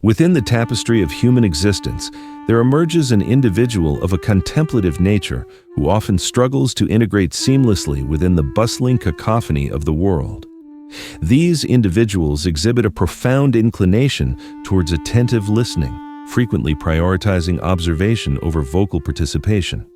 Within the tapestry of human existence, there emerges an individual of a contemplative nature who often struggles to integrate seamlessly within the bustling cacophony of the world. These individuals exhibit a profound inclination towards attentive listening, frequently prioritizing observation over vocal participation.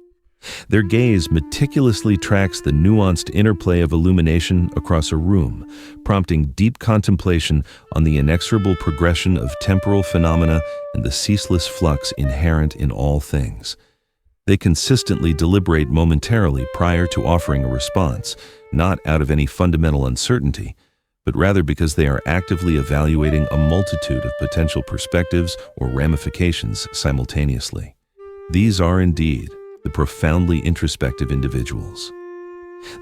Their gaze meticulously tracks the nuanced interplay of illumination across a room, prompting deep contemplation on the inexorable progression of temporal phenomena and the ceaseless flux inherent in all things. They consistently deliberate momentarily prior to offering a response, not out of any fundamental uncertainty, but rather because they are actively evaluating a multitude of potential perspectives or ramifications simultaneously. These are indeed the profoundly introspective individuals.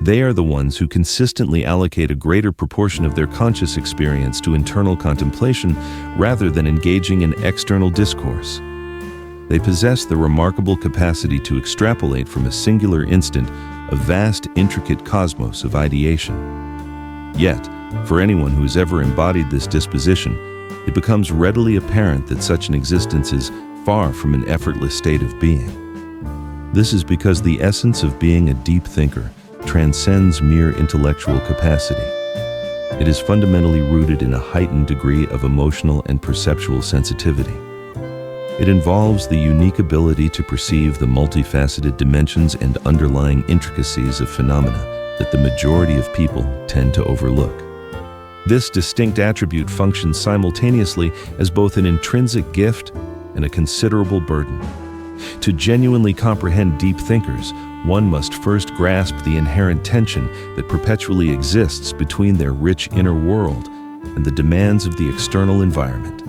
They are the ones who consistently allocate a greater proportion of their conscious experience to internal contemplation rather than engaging in external discourse. They possess the remarkable capacity to extrapolate from a singular instant a vast, intricate cosmos of ideation. Yet, for anyone who's ever embodied this disposition, it becomes readily apparent that such an existence is far from an effortless state of being. This is because the essence of being a deep thinker transcends mere intellectual capacity. It is fundamentally rooted in a heightened degree of emotional and perceptual sensitivity. It involves the unique ability to perceive the multifaceted dimensions and underlying intricacies of phenomena that the majority of people tend to overlook. This distinct attribute functions simultaneously as both an intrinsic gift and a considerable burden. To genuinely comprehend deep thinkers, one must first grasp the inherent tension that perpetually exists between their rich inner world and the demands of the external environment.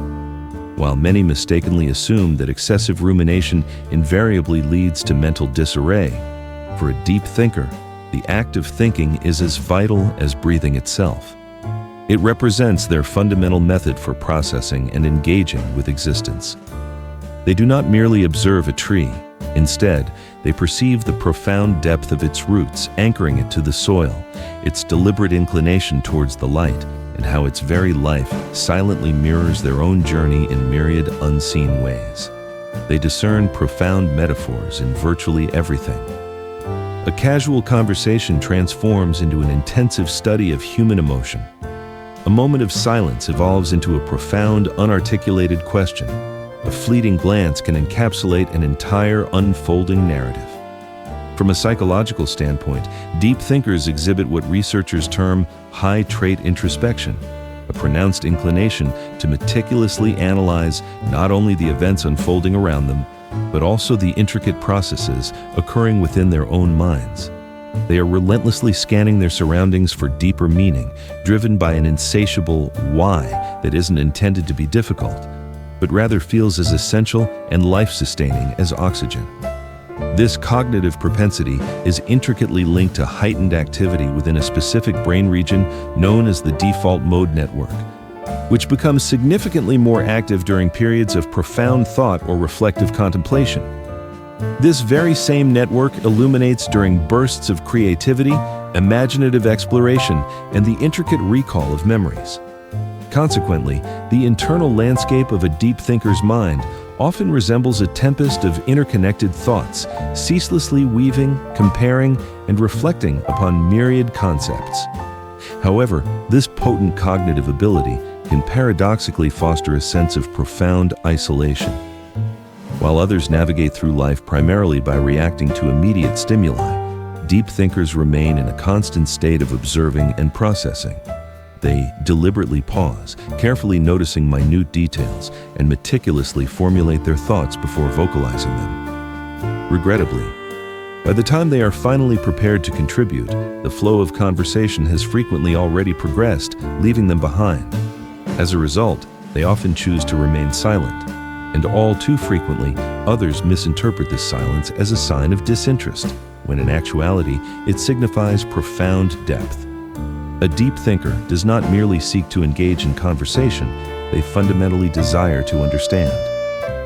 While many mistakenly assume that excessive rumination invariably leads to mental disarray, for a deep thinker, the act of thinking is as vital as breathing itself. It represents their fundamental method for processing and engaging with existence. They do not merely observe a tree. Instead, they perceive the profound depth of its roots, anchoring it to the soil, its deliberate inclination towards the light, and how its very life silently mirrors their own journey in myriad unseen ways. They discern profound metaphors in virtually everything. A casual conversation transforms into an intensive study of human emotion. A moment of silence evolves into a profound, unarticulated question. A fleeting glance can encapsulate an entire unfolding narrative. From a psychological standpoint, deep thinkers exhibit what researchers term high-trait introspection, a pronounced inclination to meticulously analyze not only the events unfolding around them, but also the intricate processes occurring within their own minds. They are relentlessly scanning their surroundings for deeper meaning, driven by an insatiable why that isn't intended to be difficult, but rather feels as essential and life-sustaining as oxygen. This cognitive propensity is intricately linked to heightened activity within a specific brain region known as the default mode network, which becomes significantly more active during periods of profound thought or reflective contemplation. This very same network illuminates during bursts of creativity, imaginative exploration, and the intricate recall of memories. Consequently, the internal landscape of a deep thinker's mind often resembles a tempest of interconnected thoughts, ceaselessly weaving, comparing, and reflecting upon myriad concepts. However, this potent cognitive ability can paradoxically foster a sense of profound isolation. While others navigate through life primarily by reacting to immediate stimuli, deep thinkers remain in a constant state of observing and processing. They deliberately pause, carefully noticing minute details, and meticulously formulate their thoughts before vocalizing them. Regrettably, by the time they are finally prepared to contribute, the flow of conversation has frequently already progressed, leaving them behind. As a result, they often choose to remain silent, and all too frequently, others misinterpret this silence as a sign of disinterest, when in actuality, it signifies profound depth. A deep thinker does not merely seek to engage in conversation, they fundamentally desire to understand.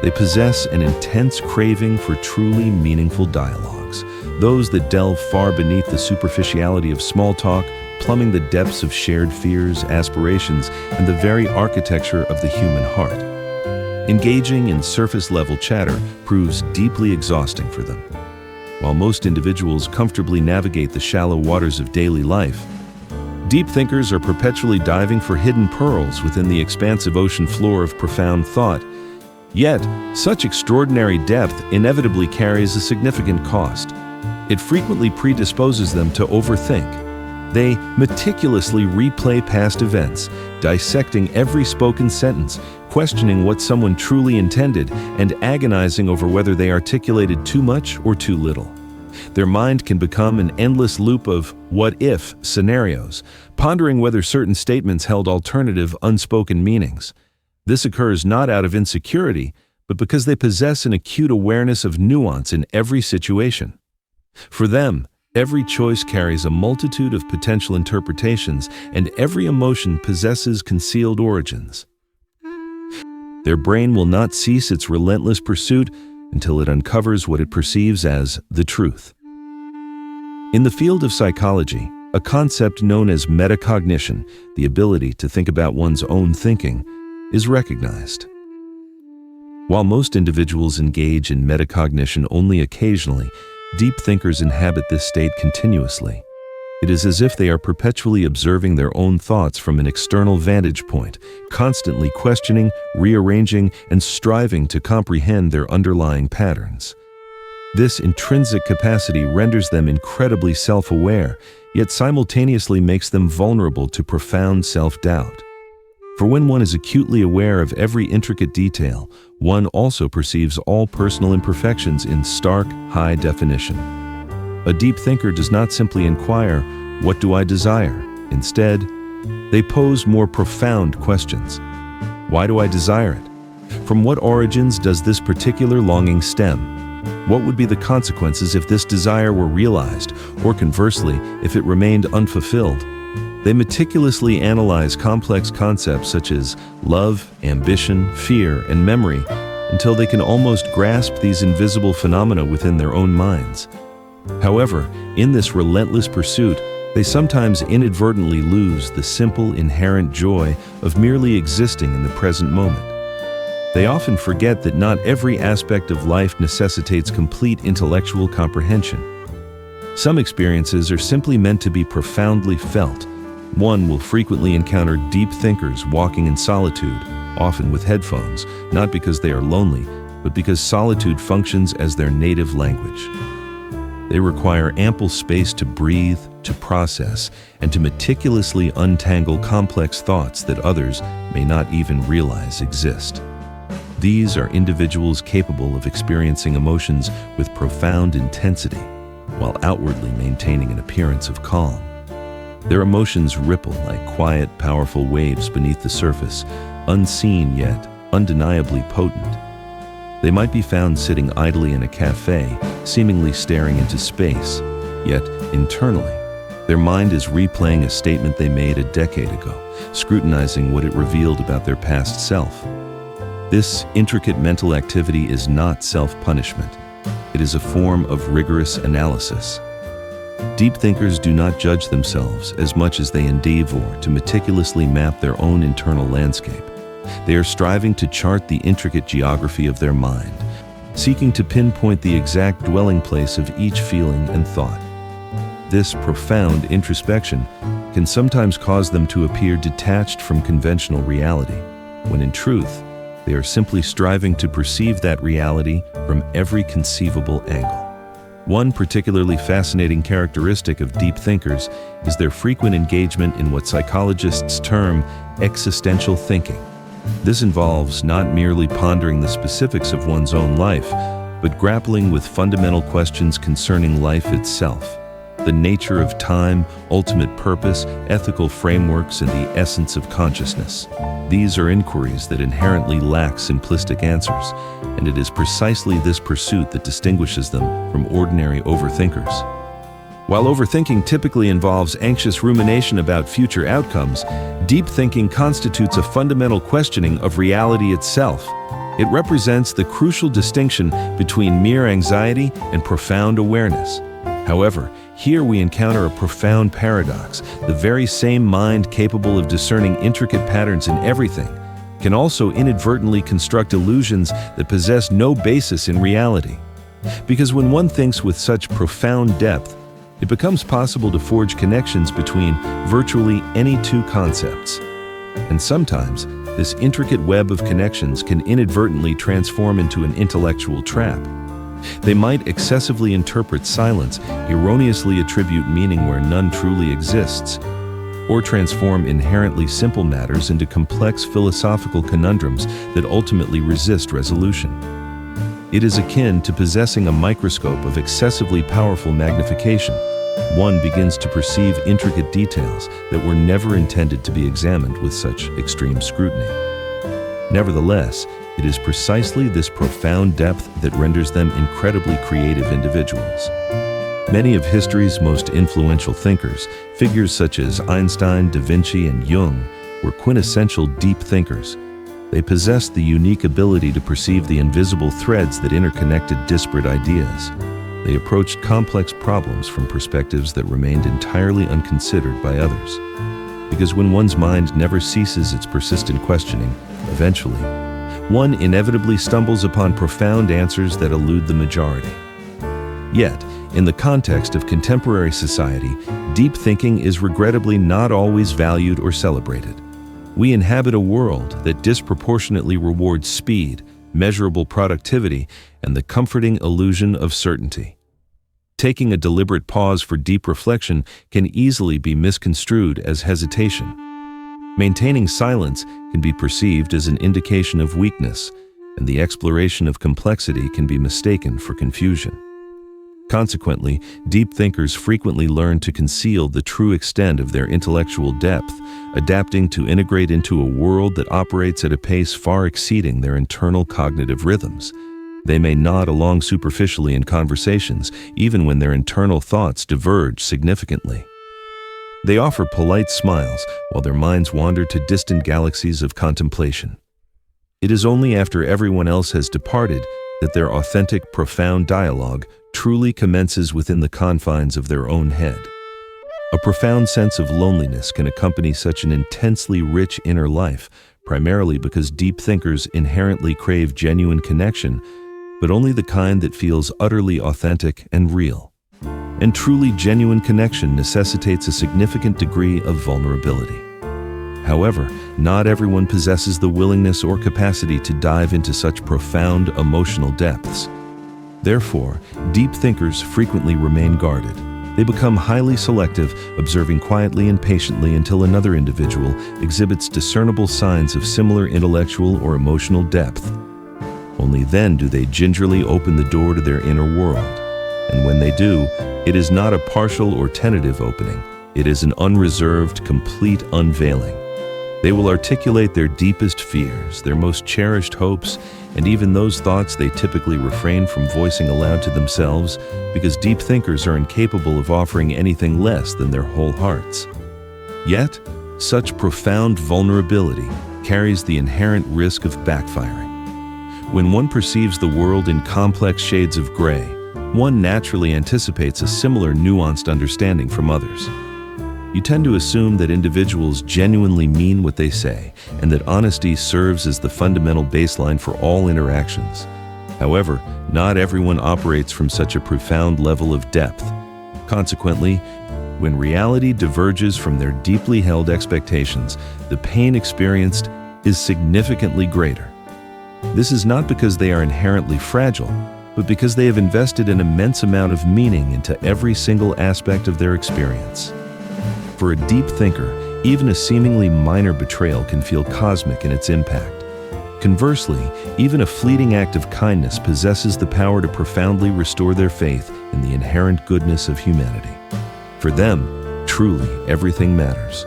They possess an intense craving for truly meaningful dialogues, those that delve far beneath the superficiality of small talk, plumbing the depths of shared fears, aspirations, and the very architecture of the human heart. Engaging in surface-level chatter proves deeply exhausting for them. While most individuals comfortably navigate the shallow waters of daily life, deep thinkers are perpetually diving for hidden pearls within the expansive ocean floor of profound thought. Yet, such extraordinary depth inevitably carries a significant cost. It frequently predisposes them to overthink. They meticulously replay past events, dissecting every spoken sentence, questioning what someone truly intended, and agonizing over whether they articulated too much or too little. Their mind can become an endless loop of what-if scenarios, pondering whether certain statements held alternative, unspoken meanings. This occurs not out of insecurity, but because they possess an acute awareness of nuance in every situation. For them, every choice carries a multitude of potential interpretations, and every emotion possesses concealed origins. Their brain will not cease its relentless pursuit until it uncovers what it perceives as the truth. In the field of psychology, a concept known as metacognition, the ability to think about one's own thinking, is recognized. While most individuals engage in metacognition only occasionally, deep thinkers inhabit this state continuously. It is as if they are perpetually observing their own thoughts from an external vantage point, constantly questioning, rearranging, and striving to comprehend their underlying patterns. This intrinsic capacity renders them incredibly self-aware, yet simultaneously makes them vulnerable to profound self-doubt. For when one is acutely aware of every intricate detail, one also perceives all personal imperfections in stark, high definition. A deep thinker does not simply inquire, "What do I desire?" Instead, they pose more profound questions. Why do I desire it? From what origins does this particular longing stem? What would be the consequences if this desire were realized, or conversely, if it remained unfulfilled? They meticulously analyze complex concepts such as love, ambition, fear, and memory until they can almost grasp these invisible phenomena within their own minds. However, in this relentless pursuit, they sometimes inadvertently lose the simple, inherent joy of merely existing in the present moment. They often forget that not every aspect of life necessitates complete intellectual comprehension. Some experiences are simply meant to be profoundly felt. One will frequently encounter deep thinkers walking in solitude, often with headphones, not because they are lonely, but because solitude functions as their native language. They require ample space to breathe, to process, and to meticulously untangle complex thoughts that others may not even realize exist. These are individuals capable of experiencing emotions with profound intensity, while outwardly maintaining an appearance of calm. Their emotions ripple like quiet, powerful waves beneath the surface, unseen yet undeniably potent. They might be found sitting idly in a cafe, seemingly staring into space, yet internally, their mind is replaying a statement they made a decade ago, scrutinizing what it revealed about their past self. This intricate mental activity is not self-punishment. It is a form of rigorous analysis. Deep thinkers do not judge themselves as much as they endeavor to meticulously map their own internal landscape. They are striving to chart the intricate geography of their mind, seeking to pinpoint the exact dwelling place of each feeling and thought. This profound introspection can sometimes cause them to appear detached from conventional reality, when in truth, they are simply striving to perceive that reality from every conceivable angle. One particularly fascinating characteristic of deep thinkers is their frequent engagement in what psychologists term existential thinking. This involves not merely pondering the specifics of one's own life, but grappling with fundamental questions concerning life itself. The nature of time, ultimate purpose, ethical frameworks, and the essence of consciousness. These are inquiries that inherently lack simplistic answers, and it is precisely this pursuit that distinguishes them from ordinary overthinkers. While overthinking typically involves anxious rumination about future outcomes, deep thinking constitutes a fundamental questioning of reality itself. It represents the crucial distinction between mere anxiety and profound awareness. However, here we encounter a profound paradox. The very same mind capable of discerning intricate patterns in everything can also inadvertently construct illusions that possess no basis in reality. Because when one thinks with such profound depth, it becomes possible to forge connections between virtually any two concepts. And sometimes, this intricate web of connections can inadvertently transform into an intellectual trap. They might excessively interpret silence, erroneously attribute meaning where none truly exists, or transform inherently simple matters into complex philosophical conundrums that ultimately resist resolution. It is akin to possessing a microscope of excessively powerful magnification. One begins to perceive intricate details that were never intended to be examined with such extreme scrutiny. Nevertheless, it is precisely this profound depth that renders them incredibly creative individuals. Many of history's most influential thinkers, figures such as Einstein, Da Vinci, and Jung, were quintessential deep thinkers. They possessed the unique ability to perceive the invisible threads that interconnected disparate ideas. They approached complex problems from perspectives that remained entirely unconsidered by others. Because when one's mind never ceases its persistent questioning, eventually, one inevitably stumbles upon profound answers that elude the majority. Yet, in the context of contemporary society, deep thinking is regrettably not always valued or celebrated. We inhabit a world that disproportionately rewards speed, measurable productivity, and the comforting illusion of certainty. Taking a deliberate pause for deep reflection can easily be misconstrued as hesitation. Maintaining silence can be perceived as an indication of weakness, and the exploration of complexity can be mistaken for confusion. Consequently, deep thinkers frequently learn to conceal the true extent of their intellectual depth, adapting to integrate into a world that operates at a pace far exceeding their internal cognitive rhythms. They may nod along superficially in conversations, even when their internal thoughts diverge significantly. They offer polite smiles while their minds wander to distant galaxies of contemplation. It is only after everyone else has departed that their authentic, profound dialogue truly commences within the confines of their own head. A profound sense of loneliness can accompany such an intensely rich inner life, primarily because deep thinkers inherently crave genuine connection, but only the kind that feels utterly authentic and real. And truly genuine connection necessitates a significant degree of vulnerability. However, not everyone possesses the willingness or capacity to dive into such profound emotional depths. Therefore, deep thinkers frequently remain guarded. They become highly selective, observing quietly and patiently until another individual exhibits discernible signs of similar intellectual or emotional depth. Only then do they gingerly open the door to their inner world. And when they do, it is not a partial or tentative opening. It is an unreserved, complete unveiling. They will articulate their deepest fears, their most cherished hopes, and even those thoughts they typically refrain from voicing aloud to themselves, because deep thinkers are incapable of offering anything less than their whole hearts. Yet, such profound vulnerability carries the inherent risk of backfiring. When one perceives the world in complex shades of gray, one naturally anticipates a similar nuanced understanding from others. You tend to assume that individuals genuinely mean what they say, and that honesty serves as the fundamental baseline for all interactions. However, not everyone operates from such a profound level of depth. Consequently, when reality diverges from their deeply held expectations, the pain experienced is significantly greater. This is not because they are inherently fragile, but because they have invested an immense amount of meaning into every single aspect of their experience. For a deep thinker, even a seemingly minor betrayal can feel cosmic in its impact. Conversely, even a fleeting act of kindness possesses the power to profoundly restore their faith in the inherent goodness of humanity. For them, truly, everything matters.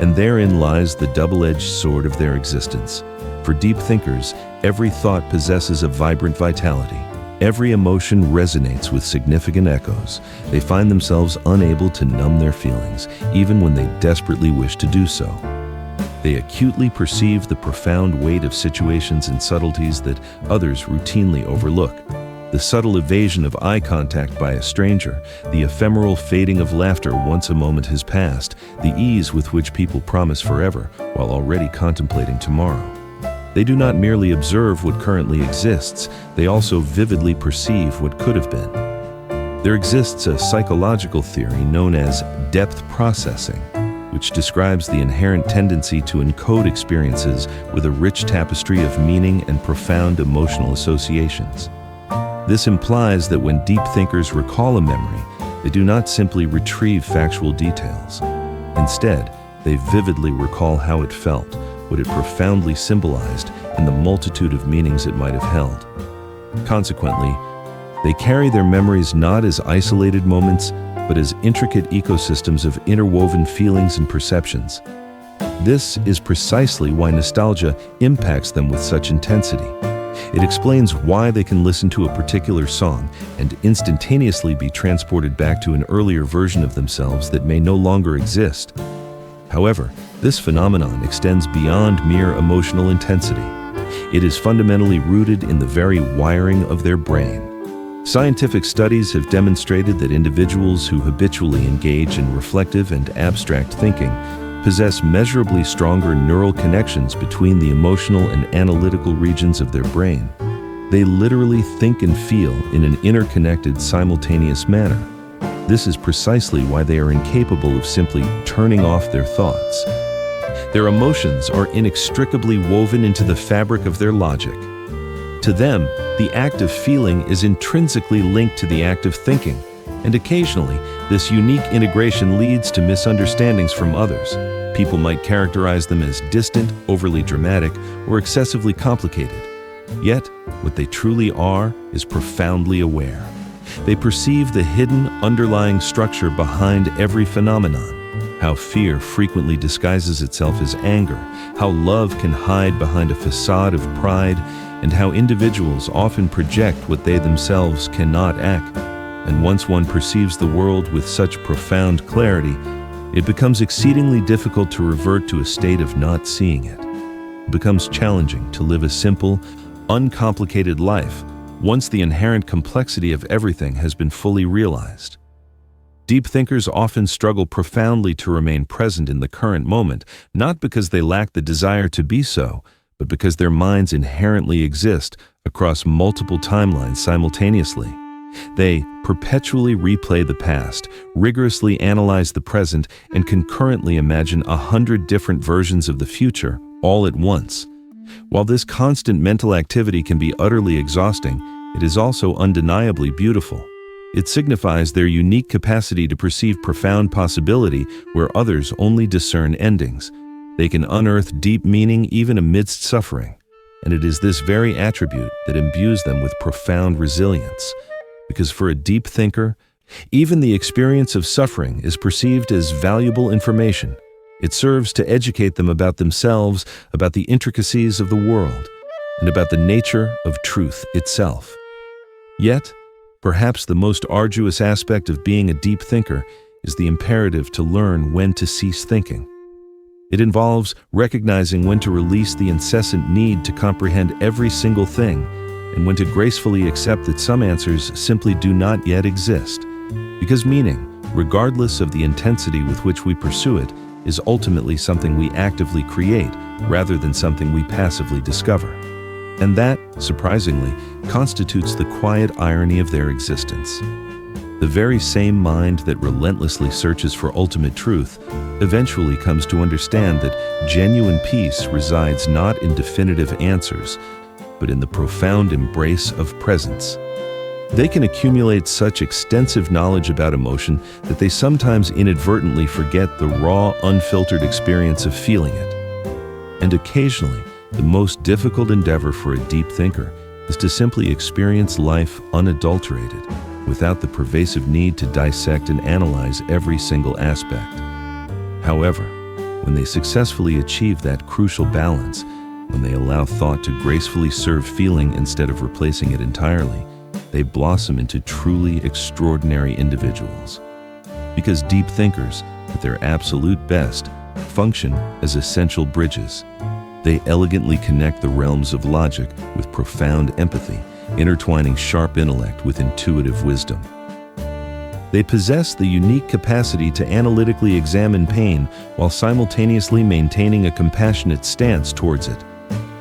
And therein lies the double-edged sword of their existence. For deep thinkers, every thought possesses a vibrant vitality. Every emotion resonates with significant echoes. They find themselves unable to numb their feelings, even when they desperately wish to do so. They acutely perceive the profound weight of situations and subtleties that others routinely overlook. The subtle evasion of eye contact by a stranger, the ephemeral fading of laughter once a moment has passed, the ease with which people promise forever while already contemplating tomorrow. They do not merely observe what currently exists, they also vividly perceive what could have been. There exists a psychological theory known as depth processing, which describes the inherent tendency to encode experiences with a rich tapestry of meaning and profound emotional associations. This implies that when deep thinkers recall a memory, they do not simply retrieve factual details. Instead, they vividly recall how it felt, what it profoundly symbolized, and the multitude of meanings it might have held. Consequently, they carry their memories not as isolated moments, but as intricate ecosystems of interwoven feelings and perceptions. This is precisely why nostalgia impacts them with such intensity. It explains why they can listen to a particular song and instantaneously be transported back to an earlier version of themselves that may no longer exist. However, this phenomenon extends beyond mere emotional intensity. It is fundamentally rooted in the very wiring of their brain. Scientific studies have demonstrated that individuals who habitually engage in reflective and abstract thinking possess measurably stronger neural connections between the emotional and analytical regions of their brain. They literally think and feel in an interconnected, simultaneous manner. This is precisely why they are incapable of simply turning off their thoughts. Their emotions are inextricably woven into the fabric of their logic. To them, the act of feeling is intrinsically linked to the act of thinking, and occasionally, this unique integration leads to misunderstandings from others. People might characterize them as distant, overly dramatic, or excessively complicated. Yet, what they truly are is profoundly aware. They perceive the hidden, underlying structure behind every phenomenon. How fear frequently disguises itself as anger, how love can hide behind a facade of pride, and how individuals often project what they themselves cannot act. And once one perceives the world with such profound clarity, it becomes exceedingly difficult to revert to a state of not seeing it. It becomes challenging to live a simple, uncomplicated life once the inherent complexity of everything has been fully realized. Deep thinkers often struggle profoundly to remain present in the current moment, not because they lack the desire to be so, but because their minds inherently exist across multiple timelines simultaneously. They perpetually replay the past, rigorously analyze the present, and concurrently imagine 100 different versions of the future all at once. While this constant mental activity can be utterly exhausting, it is also undeniably beautiful. It signifies their unique capacity to perceive profound possibility where others only discern endings. They can unearth deep meaning even amidst suffering, and it is this very attribute that imbues them with profound resilience. Because for a deep thinker, even the experience of suffering is perceived as valuable information. It serves to educate them about themselves, about the intricacies of the world, and about the nature of truth itself. Yet, perhaps the most arduous aspect of being a deep thinker is the imperative to learn when to cease thinking. It involves recognizing when to release the incessant need to comprehend every single thing, and when to gracefully accept that some answers simply do not yet exist. Because meaning, regardless of the intensity with which we pursue it, is ultimately something we actively create rather than something we passively discover. And that, surprisingly, constitutes the quiet irony of their existence. The very same mind that relentlessly searches for ultimate truth eventually comes to understand that genuine peace resides not in definitive answers, but in the profound embrace of presence. They can accumulate such extensive knowledge about emotion that they sometimes inadvertently forget the raw, unfiltered experience of feeling it. And occasionally, the most difficult endeavor for a deep thinker is to simply experience life unadulterated, without the pervasive need to dissect and analyze every single aspect. However, when they successfully achieve that crucial balance, when they allow thought to gracefully serve feeling instead of replacing it entirely, they blossom into truly extraordinary individuals. Because deep thinkers, at their absolute best, function as essential bridges. They elegantly connect the realms of logic with profound empathy, intertwining sharp intellect with intuitive wisdom. They possess the unique capacity to analytically examine pain while simultaneously maintaining a compassionate stance towards it.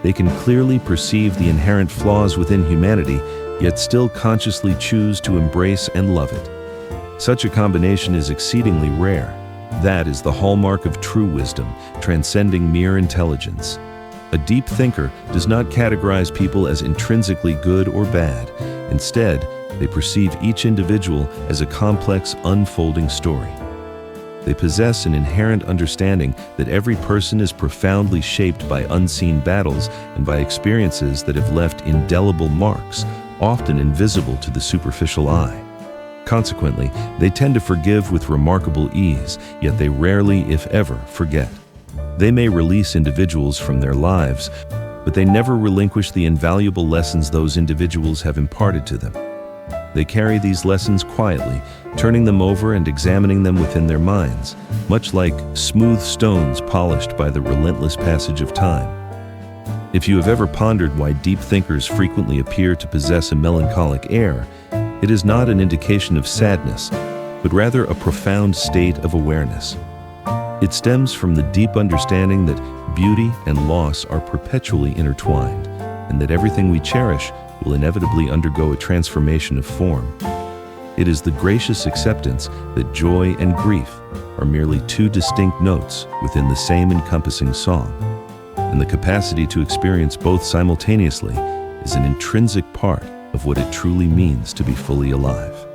They can clearly perceive the inherent flaws within humanity, yet still consciously choose to embrace and love it. Such a combination is exceedingly rare. That is the hallmark of true wisdom, transcending mere intelligence. A deep thinker does not categorize people as intrinsically good or bad. Instead, they perceive each individual as a complex, unfolding story. They possess an inherent understanding that every person is profoundly shaped by unseen battles and by experiences that have left indelible marks, often invisible to the superficial eye. Consequently, they tend to forgive with remarkable ease, yet they rarely, if ever, forget. They may release individuals from their lives, but they never relinquish the invaluable lessons those individuals have imparted to them. They carry these lessons quietly, turning them over and examining them within their minds, much like smooth stones polished by the relentless passage of time. If you have ever pondered why deep thinkers frequently appear to possess a melancholic air, it is not an indication of sadness, but rather a profound state of awareness. It stems from the deep understanding that beauty and loss are perpetually intertwined, and that everything we cherish will inevitably undergo a transformation of form. It is the gracious acceptance that joy and grief are merely two distinct notes within the same encompassing song, and the capacity to experience both simultaneously is an intrinsic part of what it truly means to be fully alive.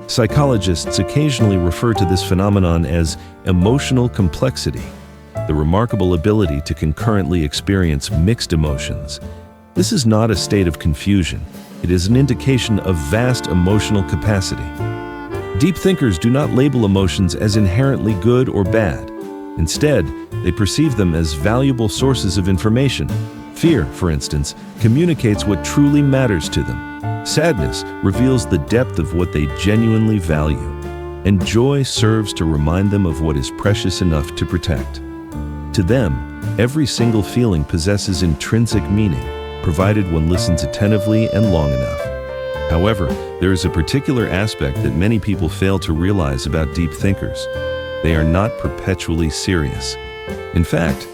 Psychologists occasionally refer to this phenomenon as emotional complexity, the remarkable ability to concurrently experience mixed emotions. This is not a state of confusion. It is an indication of vast emotional capacity. Deep thinkers do not label emotions as inherently good or bad. Instead, they perceive them as valuable sources of information. Fear, for instance, communicates what truly matters to them. Sadness reveals the depth of what they genuinely value, and joy serves to remind them of what is precious enough to protect. To them, every single feeling possesses intrinsic meaning, provided one listens attentively and long enough. However, there is a particular aspect that many people fail to realize about deep thinkers. They are not perpetually serious. In fact,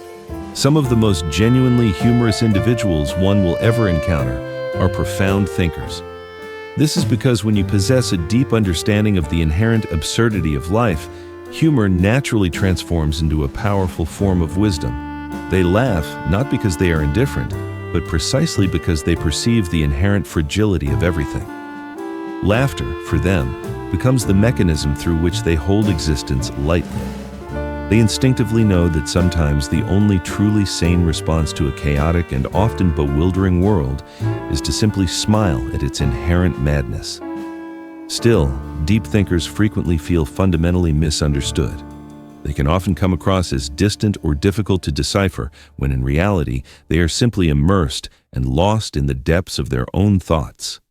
some of the most genuinely humorous individuals one will ever encounter are profound thinkers. This is because when you possess a deep understanding of the inherent absurdity of life, humor naturally transforms into a powerful form of wisdom. They laugh not because they are indifferent, but precisely because they perceive the inherent fragility of everything. Laughter, for them, becomes the mechanism through which they hold existence lightly. They instinctively know that sometimes the only truly sane response to a chaotic and often bewildering world is to simply smile at its inherent madness. Still, deep thinkers frequently feel fundamentally misunderstood. They can often come across as distant or difficult to decipher, when in reality, they are simply immersed and lost in the depths of their own thoughts.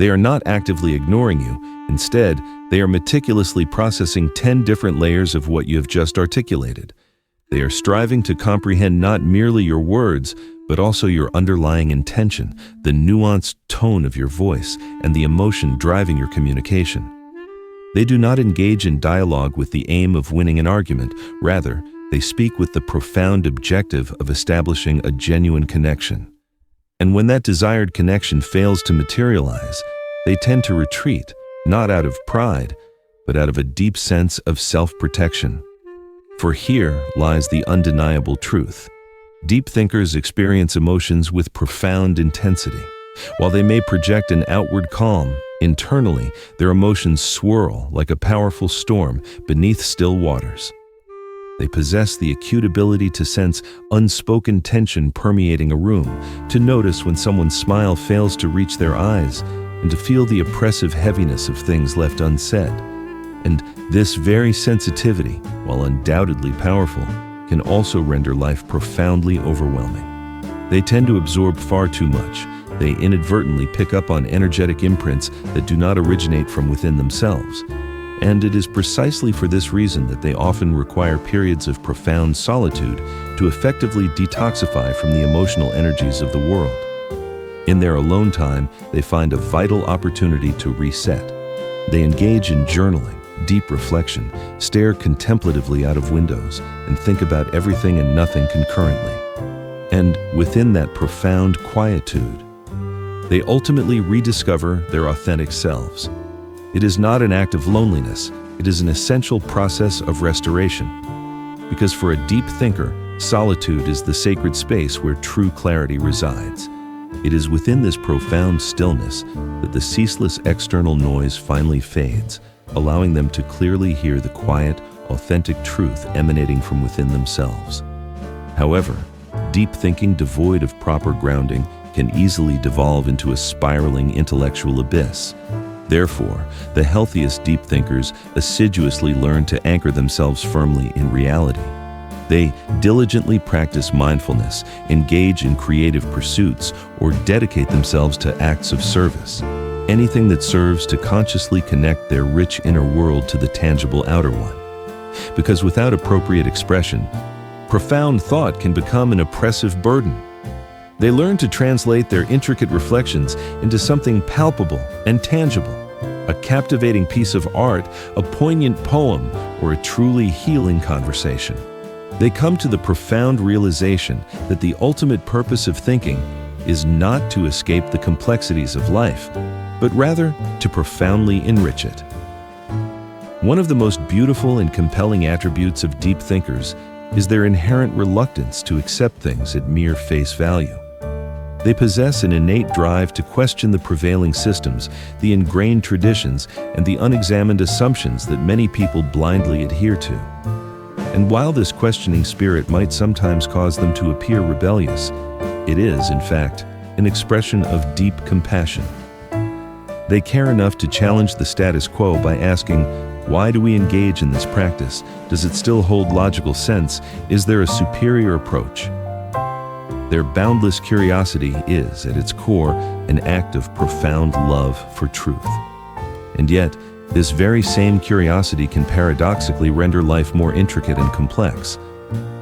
They are not actively ignoring you. Instead, they are meticulously processing 10 different layers of what you have just articulated. They are striving to comprehend not merely your words, but also your underlying intention, the nuanced tone of your voice, and the emotion driving your communication. They do not engage in dialogue with the aim of winning an argument. Rather, they speak with the profound objective of establishing a genuine connection. And when that desired connection fails to materialize, they tend to retreat, not out of pride, but out of a deep sense of self-protection. For here lies the undeniable truth. Deep thinkers experience emotions with profound intensity. While they may project an outward calm, internally, their emotions swirl like a powerful storm beneath still waters. They possess the acute ability to sense unspoken tension permeating a room, to notice when someone's smile fails to reach their eyes, and to feel the oppressive heaviness of things left unsaid. And this very sensitivity, while undoubtedly powerful, can also render life profoundly overwhelming. They tend to absorb far too much. They inadvertently pick up on energetic imprints that do not originate from within themselves. And it is precisely for this reason that they often require periods of profound solitude to effectively detoxify from the emotional energies of the world. In their alone time, they find a vital opportunity to reset. They engage in journaling, deep reflection, stare contemplatively out of windows, and think about everything and nothing concurrently. And within that profound quietude, they ultimately rediscover their authentic selves. It is not an act of loneliness, it is an essential process of restoration. Because for a deep thinker, solitude is the sacred space where true clarity resides. It is within this profound stillness that the ceaseless external noise finally fades, allowing them to clearly hear the quiet, authentic truth emanating from within themselves. However, deep thinking devoid of proper grounding can easily devolve into a spiraling intellectual abyss. Therefore, the healthiest deep thinkers assiduously learn to anchor themselves firmly in reality. They diligently practice mindfulness, engage in creative pursuits, or dedicate themselves to acts of service. Anything that serves to consciously connect their rich inner world to the tangible outer one. Because without appropriate expression, profound thought can become an oppressive burden. They learn to translate their intricate reflections into something palpable and tangible, a captivating piece of art, a poignant poem, or a truly healing conversation. They come to the profound realization that the ultimate purpose of thinking is not to escape the complexities of life, but rather to profoundly enrich it. One of the most beautiful and compelling attributes of deep thinkers is their inherent reluctance to accept things at mere face value. They possess an innate drive to question the prevailing systems, the ingrained traditions, and the unexamined assumptions that many people blindly adhere to. And while this questioning spirit might sometimes cause them to appear rebellious, it is, in fact, an expression of deep compassion. They care enough to challenge the status quo by asking, why do we engage in this practice? Does it still hold logical sense? Is there a superior approach? Their boundless curiosity is, at its core, an act of profound love for truth. And yet, this very same curiosity can paradoxically render life more intricate and complex.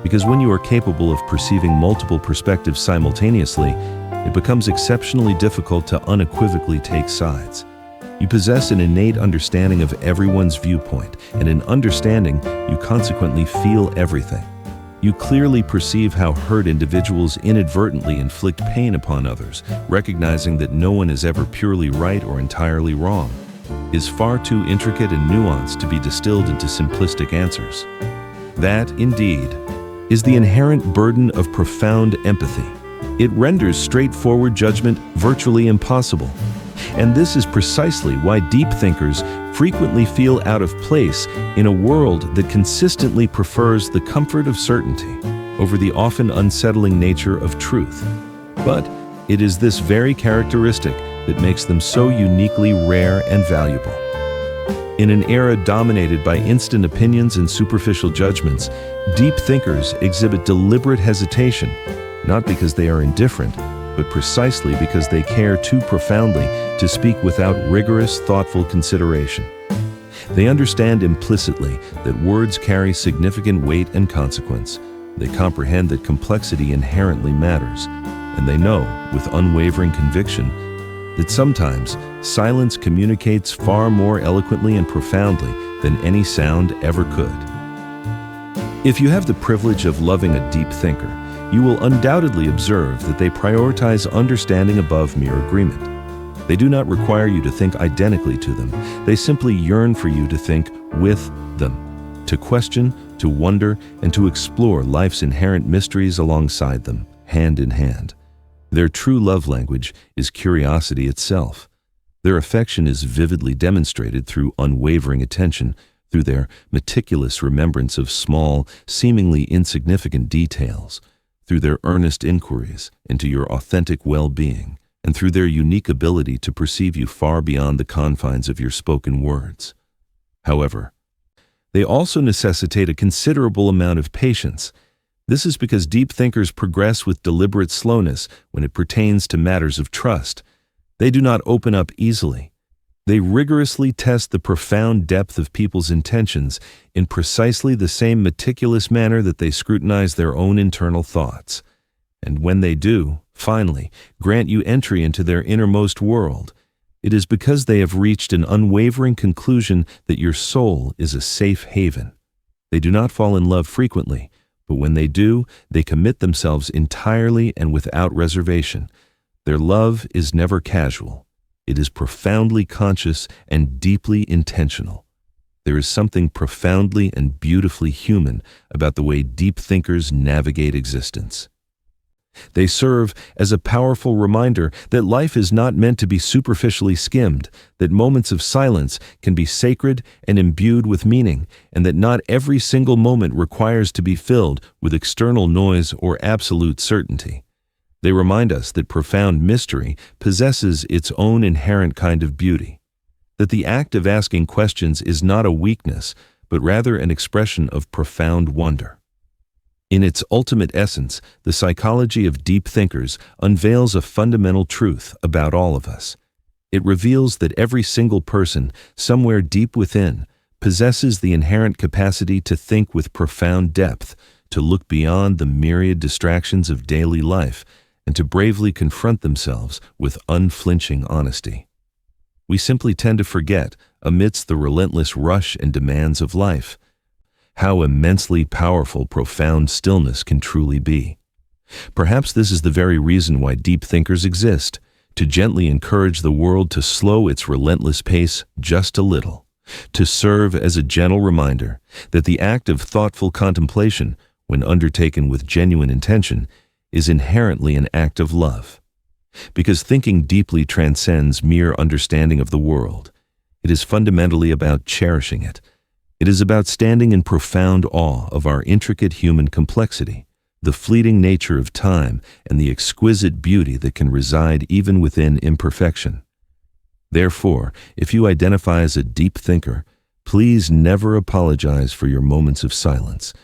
Because when you are capable of perceiving multiple perspectives simultaneously, it becomes exceptionally difficult to unequivocally take sides. You possess an innate understanding of everyone's viewpoint, and in understanding, you consequently feel everything. You clearly perceive how hurt individuals inadvertently inflict pain upon others, recognizing that no one is ever purely right or entirely wrong, is far too intricate and nuanced to be distilled into simplistic answers. That, indeed, is the inherent burden of profound empathy. It renders straightforward judgment virtually impossible. And this is precisely why deep thinkers frequently feel out of place in a world that consistently prefers the comfort of certainty over the often unsettling nature of truth. But it is this very characteristic that makes them so uniquely rare and valuable. In an era dominated by instant opinions and superficial judgments, deep thinkers exhibit deliberate hesitation, not because they are indifferent, but precisely because they care too profoundly to speak without rigorous, thoughtful consideration. They understand implicitly that words carry significant weight and consequence. They comprehend that complexity inherently matters, and they know, with unwavering conviction, that sometimes silence communicates far more eloquently and profoundly than any sound ever could. If you have the privilege of loving a deep thinker, you will undoubtedly observe that they prioritize understanding above mere agreement. They do not require you to think identically to them. They simply yearn for you to think with them, to question, to wonder, and to explore life's inherent mysteries alongside them, hand in hand. Their true love language is curiosity itself. Their affection is vividly demonstrated through unwavering attention, through their meticulous remembrance of small, seemingly insignificant details, through their earnest inquiries into your authentic well-being, and through their unique ability to perceive you far beyond the confines of your spoken words. However, they also necessitate a considerable amount of patience. This is because deep thinkers progress with deliberate slowness when it pertains to matters of trust. They do not open up easily. They rigorously test the profound depth of people's intentions in precisely the same meticulous manner that they scrutinize their own internal thoughts. And when they do, finally, grant you entry into their innermost world, it is because they have reached an unwavering conclusion that your soul is a safe haven. They do not fall in love frequently, But when they do, they commit themselves entirely and without reservation. Their love is never casual. It is profoundly conscious and deeply intentional. There is something profoundly and beautifully human about the way deep thinkers navigate existence. They serve as a powerful reminder that life is not meant to be superficially skimmed, that moments of silence can be sacred and imbued with meaning, and that not every single moment requires to be filled with external noise or absolute certainty. They remind us that profound mystery possesses its own inherent kind of beauty, that the act of asking questions is not a weakness, but rather an expression of profound wonder. In its ultimate essence, the psychology of deep thinkers unveils a fundamental truth about all of us. It reveals that every single person, somewhere deep within, possesses the inherent capacity to think with profound depth, to look beyond the myriad distractions of daily life, and to bravely confront themselves with unflinching honesty. We simply tend to forget, amidst the relentless rush and demands of life, how immensely powerful profound stillness can truly be. Perhaps this is the very reason why deep thinkers exist, to gently encourage the world to slow its relentless pace just a little, to serve as a gentle reminder that the act of thoughtful contemplation, when undertaken with genuine intention, is inherently an act of love. Because thinking deeply transcends mere understanding of the world. It is fundamentally about cherishing it. It is about standing in profound awe of our intricate human complexity, the fleeting nature of time, and the exquisite beauty that can reside even within imperfection. Therefore, if you identify as a deep thinker, please never apologize for your moments of silence.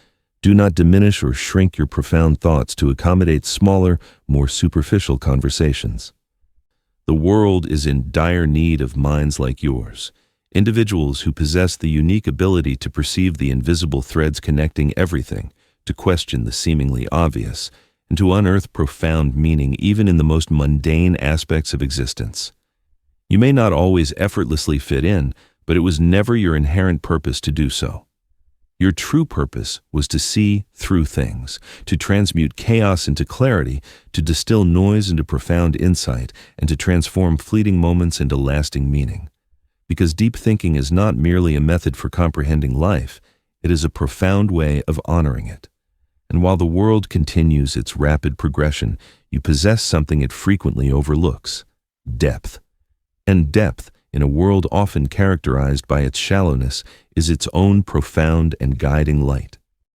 Do not diminish or shrink your profound thoughts to accommodate smaller, more superficial conversations. The world is in dire need of minds like yours, individuals who possess the unique ability to perceive the invisible threads connecting everything, to question the seemingly obvious, and to unearth profound meaning even in the most mundane aspects of existence. You may not always effortlessly fit in, but it was never your inherent purpose to do so. Your true purpose was to see through things, to transmute chaos into clarity, to distill noise into profound insight, and to transform fleeting moments into lasting meaning. Because deep thinking is not merely a method for comprehending life, it is a profound way of honoring it. And while the world continues its rapid progression, you possess something it frequently overlooks: depth. And depth, in a world often characterized by its shallowness, is its own profound and guiding light.